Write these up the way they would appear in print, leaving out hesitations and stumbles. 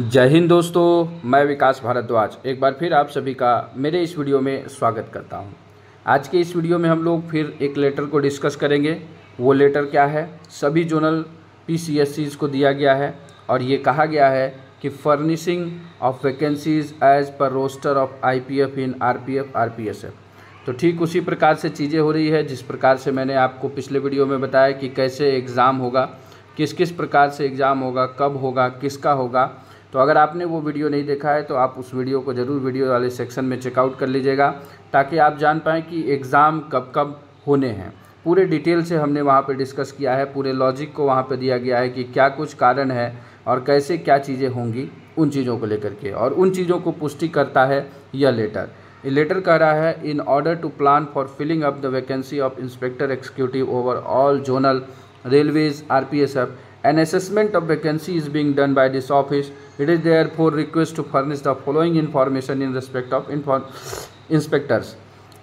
जय हिंद दोस्तों, मैं विकास भारद्वाज एक बार फिर आप सभी का मेरे इस वीडियो में स्वागत करता हूं। आज के इस वीडियो में हम लोग फिर एक लेटर को डिस्कस करेंगे। वो लेटर क्या है, सभी जोनल पीसीएससीज को दिया गया है और ये कहा गया है कि furnishing of vacancies as per roster of IPF in RPF RPSF. तो ठीक उसी प्रकार से चीज़ें हो रही है जिस प्रकार से मैंने आपको पिछले वीडियो में बताया कि कैसे एग्ज़ाम होगा, किस किस प्रकार से एग्ज़ाम होगा, कब होगा, किसका होगा। तो अगर आपने वो वीडियो नहीं देखा है तो आप उस वीडियो को ज़रूर वीडियो वाले सेक्शन में चेकआउट कर लीजिएगा, ताकि आप जान पाएँ कि एग्ज़ाम कब कब होने हैं। पूरे डिटेल से हमने वहाँ पे डिस्कस किया है, पूरे लॉजिक को वहाँ पे दिया गया है कि क्या कुछ कारण है और कैसे क्या चीज़ें होंगी उन चीज़ों को लेकर के, और उन चीज़ों को पुष्टि करता है यह लेटर। ये लेटर कह रहा है, in order to plan for filling up the vacancy of inspector executive overall zonal railways RPSF, an assessment of vacancy is being done by this office. It is therefore request to furnish the following information in respect of inspectors.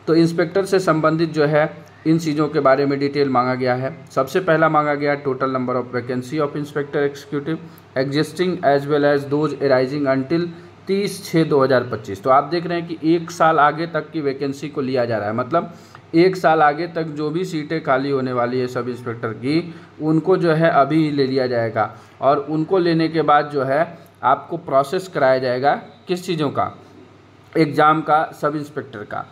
तो inspector से संबंधित जो है इन चीज़ों के बारे में detail मांगा गया है। सबसे पहला मांगा गया total number of vacancy of inspector executive existing as well as those arising until 30/6/2025। तो आप देख रहे हैं कि एक साल आगे तक की वैकेंसी को लिया जा रहा है, मतलब एक साल आगे तक जो भी सीटें खाली होने वाली है सब इंस्पेक्टर की, उनको जो है अभी ले लिया जाएगा और उनको लेने के बाद जो है आपको प्रोसेस कराया जाएगा किस चीज़ों का, एग्ज़ाम का, सब इंस्पेक्टर का।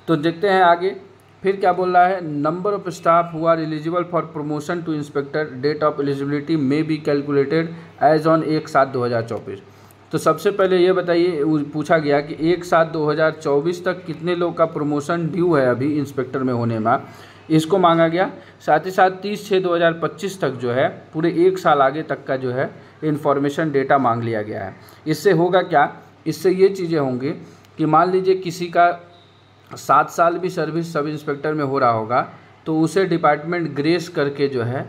तो देखते हैं आगे फिर क्या बोल रहा है। Number of staff who are eligible for promotion to inspector, date of eligibility may be calculated as on 1/7/2024। तो सबसे पहले ये बताइए, पूछा गया कि 1/7/2024 तक कितने लोग का प्रमोशन ड्यू है अभी इंस्पेक्टर में होने में, इसको मांगा गया। साथ ही साथ 30/6/2025 तक जो है पूरे एक साल आगे तक का जो है इन्फॉर्मेशन डेटा मांग लिया गया है। इससे होगा क्या, इससे ये चीज़ें होंगी कि मान लीजिए किसी का 7 साल भी सर्विस सब इंस्पेक्टर में हो रहा होगा तो उसे डिपार्टमेंट ग्रेस करके जो है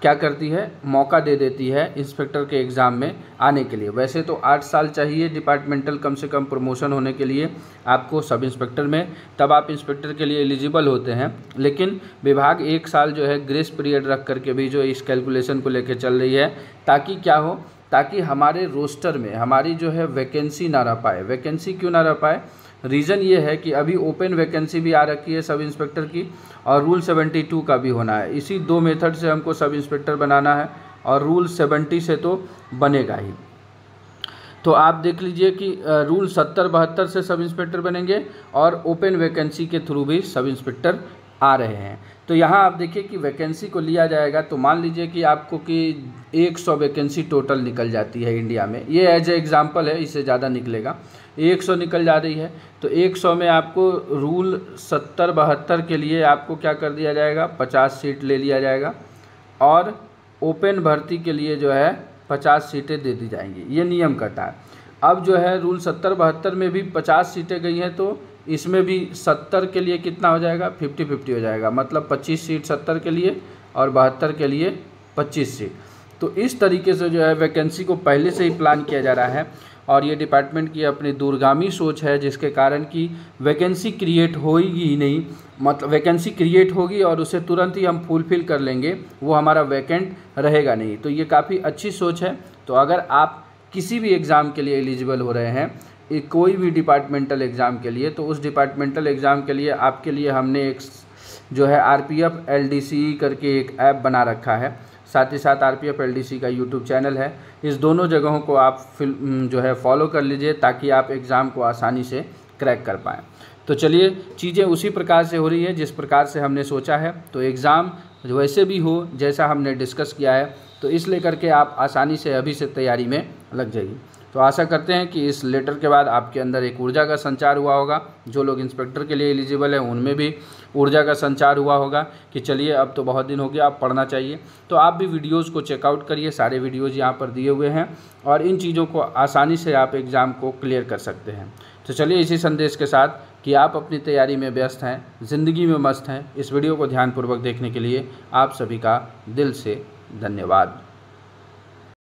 क्या करती है, मौका दे देती है इंस्पेक्टर के एग्ज़ाम में आने के लिए। वैसे तो 8 साल चाहिए डिपार्टमेंटल कम से कम प्रमोशन होने के लिए आपको सब इंस्पेक्टर में, तब आप इंस्पेक्टर के लिए एलिजिबल होते हैं। लेकिन विभाग 1 साल जो है ग्रेस पीरियड रख करके भी जो इस कैलकुलेशन को लेकर चल रही है, ताकि क्या हो, ताकि हमारे रोस्टर में हमारी जो है वैकेंसी ना रह पाए। वैकेंसी क्यों ना रह पाए, रीज़न ये है कि अभी ओपन वैकेंसी भी आ रखी है सब इंस्पेक्टर की और रूल 72 का भी होना है। इसी 2 मेथड से हमको सब इंस्पेक्टर बनाना है और रूल 70 से तो बनेगा ही। तो आप देख लीजिए कि रूल 70-72 से सब इंस्पेक्टर बनेंगे और ओपन वैकेंसी के थ्रू भी सब इंस्पेक्टर आ रहे हैं। तो यहाँ आप देखिए कि वैकेंसी को लिया जाएगा, तो मान लीजिए कि आपको कि 100 वैकेंसी टोटल निकल जाती है इंडिया में, ये एज ए एग्जाम्पल है, इससे ज़्यादा निकलेगा। 100 निकल जा रही है तो 100 में आपको रूल 70-72 के लिए आपको क्या कर दिया जाएगा, 50 सीट ले लिया जाएगा और ओपन भर्ती के लिए जो है 50 सीटें दे दी जाएंगी, ये नियम कहता है। अब जो है रूल 70-72 में भी 50 सीटें गई हैं, तो इसमें भी 70 के लिए कितना हो जाएगा, 50-50 हो जाएगा, मतलब 25 सीट 70 के लिए और 72 के लिए 25 सीट। तो इस तरीके से जो है वैकेंसी को पहले से ही प्लान किया जा रहा है और ये डिपार्टमेंट की अपनी दूरगामी सोच है, जिसके कारण कि वैकेंसी क्रिएट होगी ही नहीं, मतलब वैकेंसी क्रिएट होगी और उसे तुरंत ही हम फुलफिल कर लेंगे, वो हमारा वैकेंट रहेगा नहीं। तो ये काफ़ी अच्छी सोच है। तो अगर आप किसी भी एग्ज़ाम के लिए एलिजिबल हो रहे हैं, कोई भी डिपार्टमेंटल एग्ज़ाम के लिए, तो उस डिपार्टमेंटल एग्ज़ाम के लिए आपके लिए हमने एक जो है RPF LDC करके एक ऐप बना रखा है, साथ ही साथ RPF LDC का YouTube चैनल है। इस दोनों जगहों को आप जो है फॉलो कर लीजिए ताकि आप एग्ज़ाम को आसानी से क्रैक कर पाएँ। तो चलिए, चीज़ें उसी प्रकार से हो रही है जिस प्रकार से हमने सोचा है। तो एग्ज़ाम वैसे भी हो जैसा हमने डिस्कस किया है, तो इस लेकर के आप आसानी से अभी से तैयारी में लग जाइए। तो आशा करते हैं कि इस लेटर के बाद आपके अंदर एक ऊर्जा का संचार हुआ होगा। जो लोग इंस्पेक्टर के लिए एलिजिबल हैं उनमें भी ऊर्जा का संचार हुआ होगा कि चलिए अब तो बहुत दिन हो गया, अब पढ़ना चाहिए। तो आप भी वीडियोज़ को चेकआउट करिए, सारे वीडियोज़ यहाँ पर दिए हुए हैं और इन चीज़ों को आसानी से आप एग्ज़ाम को क्लियर कर सकते हैं। तो चलिए, इसी संदेश के साथ कि आप अपनी तैयारी में व्यस्त हैं, ज़िंदगी में मस्त हैं, इस वीडियो को ध्यानपूर्वक देखने के लिए आप सभी का दिल से धन्यवाद।